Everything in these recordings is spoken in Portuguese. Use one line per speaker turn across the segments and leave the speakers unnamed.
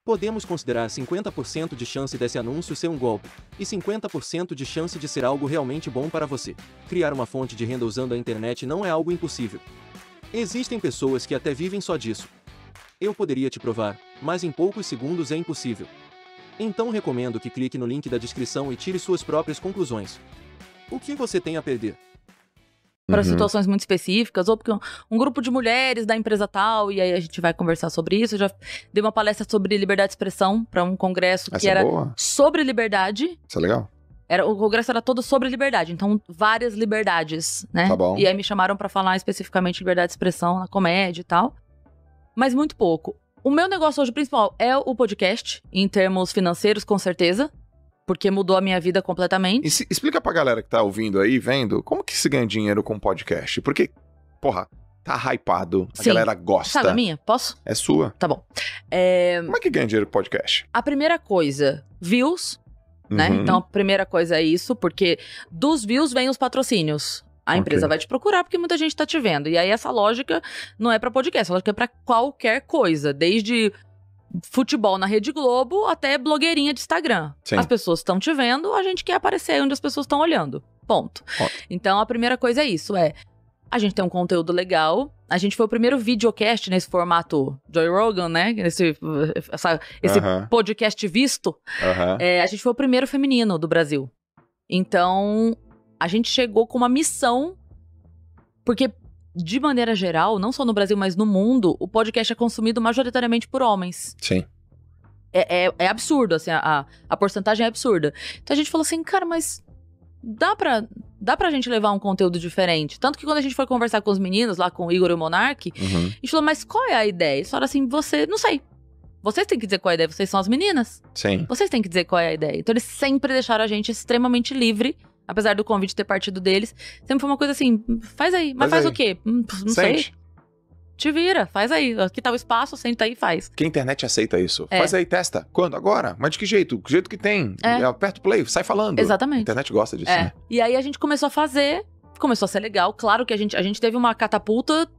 Podemos considerar 50% de chance desse anúncio ser um golpe, e 50% de chance de ser algo realmente bom para você. Criar uma fonte de renda usando a internet não é algo impossível. Existem pessoas que até vivem só disso. Eu poderia te provar, mas em poucos segundos é impossível. Então recomendo que clique no link da descrição e tire suas próprias conclusões. O que você tem a perder?
Para situações muito específicas, ou porque um grupo de mulheres da empresa tal, e aí a gente vai conversar sobre isso. Eu já dei uma palestra sobre liberdade de expressão para um congresso que era sobre liberdade.
Isso é legal.
O congresso era todo sobre liberdade, então várias liberdades, né?
Tá bom.
E aí me chamaram para falar especificamente de liberdade de expressão na comédia e tal, mas muito pouco. O meu negócio hoje principal é o podcast, em termos financeiros, com certeza. Porque mudou a minha vida completamente.
E explica pra galera que tá ouvindo aí, vendo, como que se ganha dinheiro com podcast? Porque, porra, tá hypado, a galera gosta.
Sabe a minha? Posso?
É sua.
Tá bom.
Como é que ganha dinheiro com podcast?
A primeira coisa, views, né? Então a primeira coisa é isso, porque dos views vem os patrocínios. A empresa vai te procurar porque muita gente tá te vendo. E aí essa lógica não é pra podcast, a lógica é pra qualquer coisa, desde futebol na Rede Globo até blogueirinha de Instagram.
Sim.
As pessoas estão te vendo, a gente quer aparecer onde as pessoas estão olhando. Ponto. Então a primeira coisa é isso, a gente tem um conteúdo legal. A gente foi o primeiro videocast nesse formato Joe Rogan, né? Esse podcast visto. A gente foi o primeiro feminino do Brasil. Então a gente chegou com uma missão, porque de maneira geral, não só no Brasil, mas no mundo, o podcast é consumido majoritariamente por homens.
Sim.
É absurdo, assim, a porcentagem é absurda. Então a gente falou assim, cara, mas dá pra gente levar um conteúdo diferente. Tanto que quando a gente foi conversar com os meninos, lá com o Igor e o Monark, a gente falou, mas qual é a ideia? Eles falaram assim, não sei. Vocês têm que dizer qual é a ideia, vocês são as meninas.
Sim.
Vocês têm que dizer qual é a ideia. Então eles sempre deixaram a gente extremamente livre. Apesar do convite ter partido deles, sempre foi uma coisa assim, faz aí. Mas faz o quê? Não sei. Te vira, faz aí. Aqui tá o espaço, senta aí e faz.
Que a internet aceita isso. Faz aí, testa. Quando? Agora? Mas de que jeito? Que jeito que tem? Aperta o play, sai falando.
Exatamente.
A internet gosta disso, né?
E aí a gente começou a fazer, começou a ser legal. Claro que a gente teve uma catapulta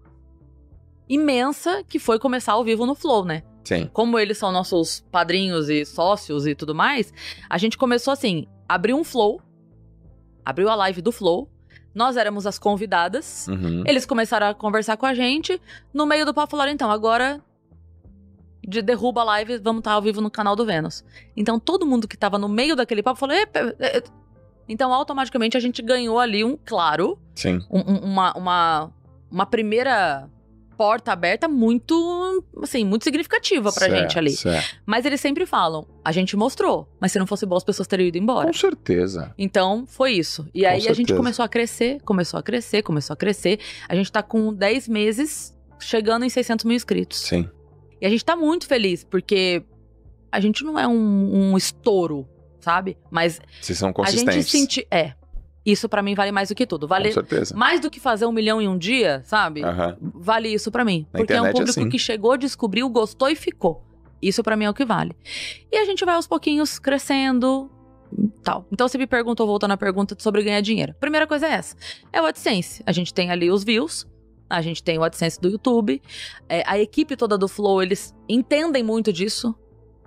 imensa, que foi começar ao vivo no Flow, né?
Sim.
Como eles são nossos padrinhos e sócios e tudo mais, a gente começou assim, abriu um Flow, abriu a live do Flow, nós éramos as convidadas, eles começaram a conversar com a gente, no meio do papo falaram, então, agora derruba a live, vamos estar ao vivo no canal do Vênus. Então todo mundo que tava no meio daquele papo falou, então automaticamente a gente ganhou ali
Sim.
uma primeira porta aberta muito, assim, muito significativa pra gente ali.
Certo.
Mas eles sempre falam, a gente mostrou, mas se não fosse bom as pessoas teriam ido embora.
Com certeza.
Então, foi isso. E aí a gente começou a crescer. A gente tá com 10 meses, chegando em 600 mil inscritos.
Sim.
E a gente tá muito feliz, porque a gente não é um estouro, sabe? Mas
vocês são consistentes.
A gente sente... Isso pra mim vale mais do que tudo. Vale
com certeza.
Mais do que fazer 1 milhão em um dia, sabe? Vale isso pra mim. Porque é um público que chegou, descobriu, gostou e ficou. Isso pra mim é o que vale. E a gente vai aos pouquinhos crescendo, tal. Então você me perguntou, voltando à pergunta sobre ganhar dinheiro. Primeira coisa é essa. É o AdSense. A gente tem ali os views. A gente tem o AdSense do YouTube. A equipe toda do Flow, eles entendem muito disso.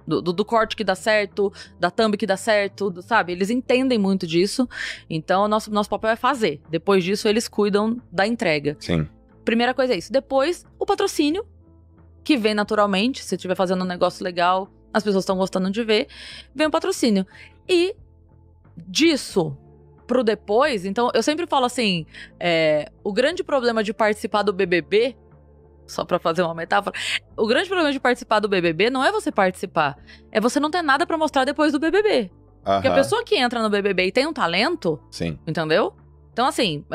Do corte que dá certo, da thumb que dá certo, sabe? Eles entendem muito disso. Então, nosso papel é fazer. Depois disso, eles cuidam da entrega.
Sim.
Primeira coisa é isso. Depois, o patrocínio, que vem naturalmente. Se estiver fazendo um negócio legal, as pessoas estão gostando de ver, vem o patrocínio. E disso pro depois, então, eu sempre falo assim, o grande problema de participar do BBB... Só pra fazer uma metáfora. O grande problema de participar do BBB não é você participar. É você não ter nada pra mostrar depois do BBB. Porque a pessoa que entra no BBB e tem um talento...
Sim.
Entendeu? Então, assim,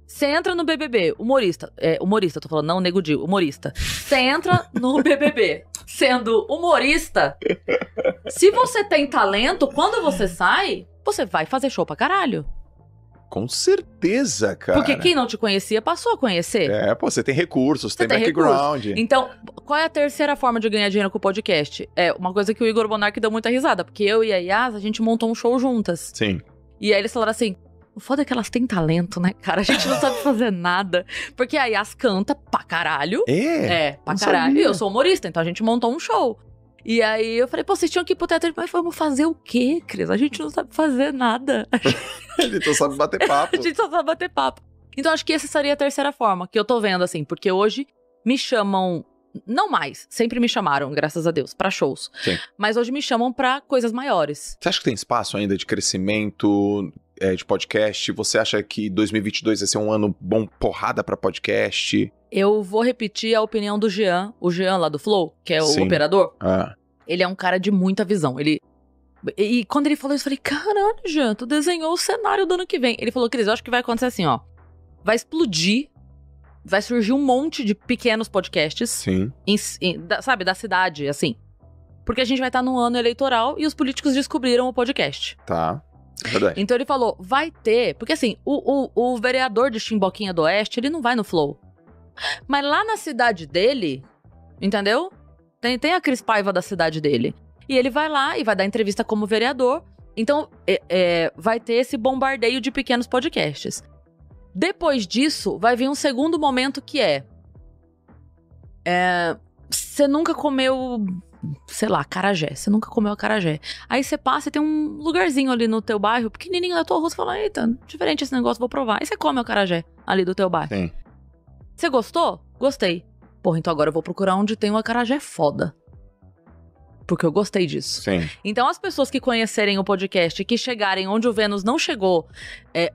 você entra no BBB, humorista. Humorista, tô falando, não Nego Di, humorista. Você entra no BBB sendo humorista. Se você tem talento, quando você sai, você vai fazer show pra caralho.
Com certeza, cara.
Porque quem não te conhecia passou a conhecer.
Você tem recursos, tem background.
Então, qual é a terceira forma de ganhar dinheiro com o podcast? É uma coisa que o Igor Monark deu muita risada, porque eu e a Yas, a gente montou um show juntas.
Sim.
E aí eles falaram assim, o foda é que elas têm talento, né, cara? A gente não sabe fazer nada. Porque a Yas canta pra caralho.
Pra
caralho. E eu sou humorista, então a gente montou um show. E aí eu falei, pô, vocês tinham que ir pro teatro. Mas vamos fazer o quê, Cris? A gente não sabe fazer nada.
A gente só sabe bater papo.
A gente só sabe bater papo. Então acho que essa seria a terceira forma que eu tô vendo, assim. Porque hoje me chamam, não mais, sempre me chamaram, graças a Deus, pra shows.
Sim.
Mas hoje me chamam pra coisas maiores.
Você acha que tem espaço ainda de crescimento de podcast? Você acha que 2022 vai ser um ano bom, porrada pra podcast?
Eu vou repetir a opinião do Jean, o Jean lá do Flow, que é o operador. Ele é um cara de muita visão. E quando ele falou isso, eu falei, caralho, Jean, tu desenhou o cenário do ano que vem. Ele falou, Cris, eu acho que vai acontecer assim, ó. Vai explodir, vai surgir um monte de pequenos podcasts.
Sim.
Sabe, da cidade, assim. Porque a gente vai estar num ano eleitoral e os políticos descobriram o podcast.
Tá. Verdade.
Então ele falou, vai ter... Porque assim, o vereador de Chimboquinha do Oeste, ele não vai no Flow. Mas lá na cidade dele, entendeu? Tem a Cris Paiva da cidade dele. E ele vai lá e vai dar entrevista como vereador. Então, vai ter esse bombardeio de pequenos podcasts. Depois disso, vai vir um segundo momento que você nunca comeu, sei lá, acarajé. Você nunca comeu acarajé. Aí você passa e tem um lugarzinho ali no teu bairro, pequenininho na tua rua, você fala, eita, diferente esse negócio, vou provar. Aí você come o acarajé ali do teu bairro.
Sim.
Você gostou? Gostei. Porra, então agora eu vou procurar onde tem um acarajé foda. Porque eu gostei disso.
Sim.
Então as pessoas que conhecerem o podcast e que chegarem onde o Vênus não chegou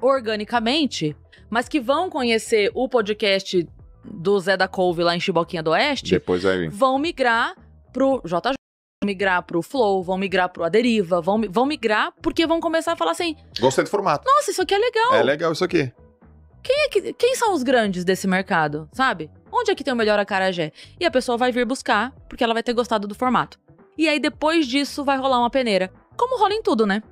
organicamente, mas que vão conhecer o podcast do Zé da Couve lá em Chimboquinha do Oeste,
depois aí
vão migrar pro JJ, vão migrar pro Flow, vão migrar pro A Deriva, vão migrar porque vão começar a falar assim...
Gostei do formato.
Nossa, isso aqui é legal.
É legal isso aqui.
Quem são os grandes desse mercado, sabe? Onde é que tem o melhor acarajé? E a pessoa vai vir buscar, porque ela vai ter gostado do formato. E aí, depois disso, vai rolar uma peneira. Como rola em tudo, né?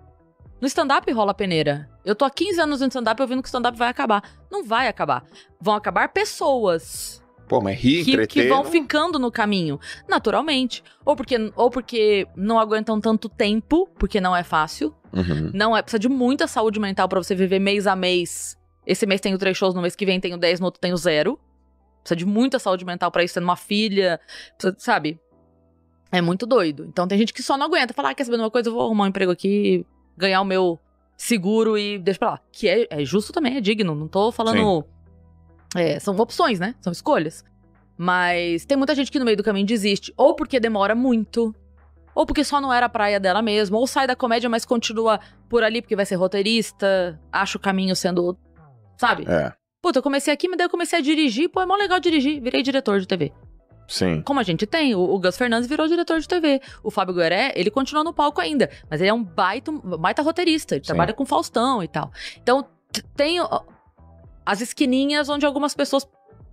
No stand-up rola peneira. Eu tô há 15 anos no stand-up ouvindo que o stand-up vai acabar. Não vai acabar. Vão acabar pessoas.
Pô, mas entreter...
Que vão ficando no caminho, naturalmente. Ou porque não aguentam tanto tempo, porque não é fácil.
Uhum.
Precisa de muita saúde mental pra você viver mês a mês. Esse mês tenho 3 shows, no mês que vem tenho 10, no outro tenho 0. Precisa de muita saúde mental pra isso, tendo uma filha, sabe? É muito doido. Então tem gente que só não aguenta. Falar, quer saber de uma coisa? Eu vou arrumar um emprego aqui, ganhar o meu seguro e deixa pra lá. Que é justo também, é digno. Não tô falando... são opções, né? São escolhas. Mas tem muita gente que no meio do caminho desiste. Ou porque demora muito, ou porque só não era a praia dela mesmo, ou sai da comédia, mas continua por ali porque vai ser roteirista, acha o caminho sendo... Sabe? Puta, eu comecei aqui, mas daí eu comecei a dirigir. Pô, é mó legal dirigir. Virei diretor de TV.
Sim.
Como a gente tem, o Gus Fernandes virou diretor de TV. O Fábio Gueré, ele continua no palco ainda. Mas ele é um baita roteirista. Ele trabalha com Faustão e tal. Então, tem as esquininhas onde algumas pessoas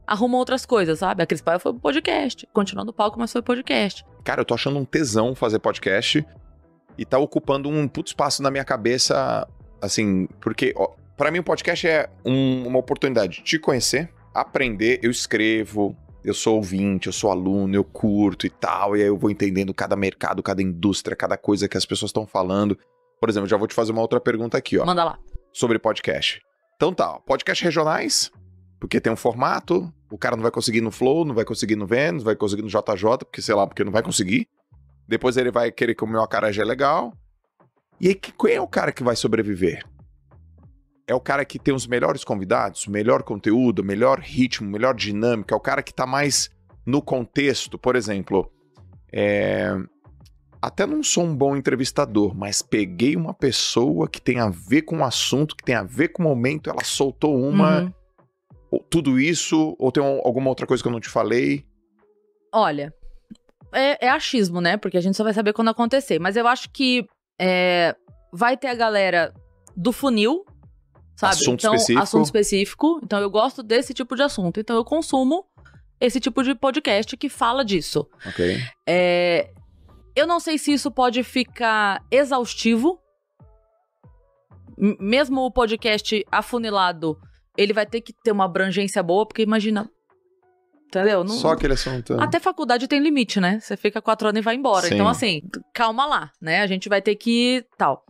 arrumam outras coisas, sabe? A Cris Paiva foi pro podcast. Continua no palco, mas foi podcast.
Cara, eu tô achando um tesão fazer podcast. E tá ocupando um puto espaço na minha cabeça, assim, porque... Pra mim, o podcast é uma oportunidade de te conhecer, aprender. Eu escrevo, eu sou ouvinte, eu sou aluno, eu curto e tal. E aí eu vou entendendo cada mercado, cada indústria, cada coisa que as pessoas estão falando. Por exemplo, já vou te fazer uma outra pergunta aqui, ó.
Manda lá.
Sobre podcast. Então tá, podcast regionais, porque tem um formato. O cara não vai conseguir no Flow, não vai conseguir no Vênus, não vai conseguir no JJ, porque sei lá, porque não vai conseguir. Depois ele vai querer comer uma acarajé legal. E aí, quem é o cara que vai sobreviver? É o cara que tem os melhores convidados, melhor conteúdo, melhor ritmo, melhor dinâmica, é o cara que tá mais no contexto. Por exemplo, até não sou um bom entrevistador, mas peguei uma pessoa que tem a ver com o assunto, que tem a ver com o momento, ela soltou uma... Tudo isso, ou tem alguma outra coisa que eu não te falei?
Olha, é achismo, né? Porque a gente só vai saber quando acontecer. Mas eu acho que vai ter a galera do funil, sabe? Assunto específico. Então eu gosto desse tipo de assunto. Então eu consumo esse tipo de podcast que fala disso.
Ok.
Eu não sei se isso pode ficar exaustivo. Mesmo o podcast afunilado, ele vai ter que ter uma abrangência boa, porque imagina... Entendeu?
Só aquele assunto.
Até faculdade tem limite, né? Você fica 4 anos e vai embora.
Sim.
Então, assim, calma lá, né? A gente vai ter que... tal.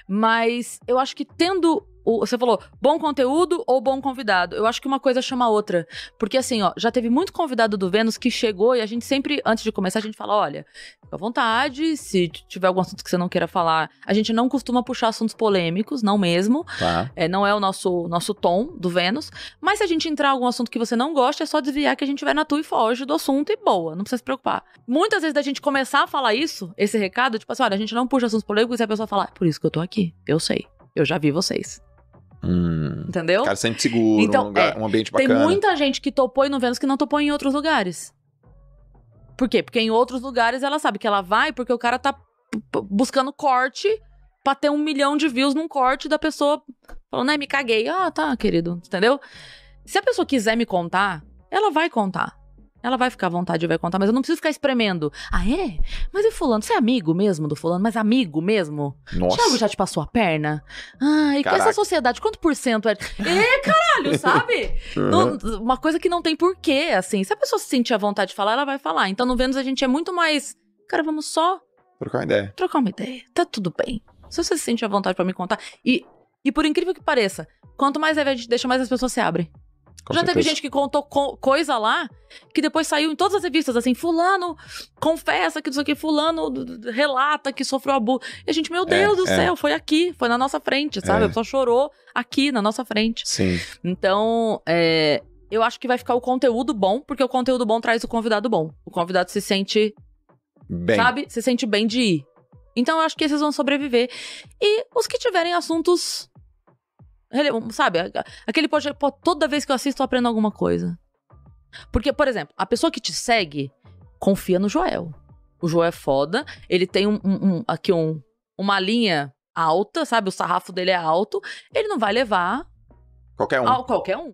Mas eu acho que tendo Você falou bom conteúdo ou bom convidado. Eu acho que uma coisa chama a outra. Porque assim, ó, já teve muito convidado do Vênus que chegou e a gente sempre, antes de começar, a gente fala, olha, fica à vontade, se tiver algum assunto que você não queira falar. A gente não costuma puxar assuntos polêmicos, não mesmo.
Tá.
Não é o nosso tom do Vênus. Mas se a gente entrar em algum assunto que você não gosta, é só desviar que a gente vai na tua e foge do assunto e boa, não precisa se preocupar. Muitas vezes da gente começar a falar isso, esse recado, tipo assim, olha, a gente não puxa assuntos polêmicos e a pessoa fala, por isso que eu tô aqui, eu sei. Eu já vi vocês. Entendeu?
O cara sente seguro,
então,
um ambiente bacana.
Tem muita gente que topou no Vênus que não topou em outros lugares. Por quê? Porque em outros lugares ela sabe que ela vai porque o cara tá buscando corte pra ter 1 milhão de views num corte da pessoa falando, me caguei. Ah, tá, querido. Entendeu? Se a pessoa quiser me contar, ela vai contar. Ela vai ficar à vontade e vai contar, mas eu não preciso ficar espremendo. Ah, é? Mas e fulano? Você é amigo mesmo do fulano? Mas amigo mesmo?
Nossa.
Thiago já te passou a perna? Ah, e com essa sociedade, quanto por cento é? Caralho, sabe? Uma coisa que não tem porquê, assim. Se a pessoa se sentir à vontade de falar, ela vai falar. Então no Vênus a gente é muito mais... Cara, vamos só...
Trocar uma ideia.
Tá tudo bem. Se você se sentir à vontade pra me contar... E por incrível que pareça, quanto mais a gente deixa, mais as pessoas se abrem. Já teve gente que contou coisa lá, que depois saiu em todas as revistas, assim, fulano confessa que não sei o que, fulano relata que sofreu abuso. E a gente, meu Deus do céu, foi aqui, foi na nossa frente, sabe? A pessoa chorou aqui, na nossa frente.
Sim.
Então, eu acho que vai ficar o conteúdo bom, porque o conteúdo bom traz o convidado bom. O convidado se sente,
bem.
Sabe? Se sente bem de ir. Então, eu acho que esses vão sobreviver. E os que tiverem assuntos... Sabe, aquele podcast, toda vez que eu assisto eu aprendo alguma coisa. Porque, por exemplo, a pessoa que te segue confia no Joel. O Joel é foda, ele tem uma linha alta, sabe, o sarrafo dele é alto, ele não vai levar
qualquer um.
Qualquer um.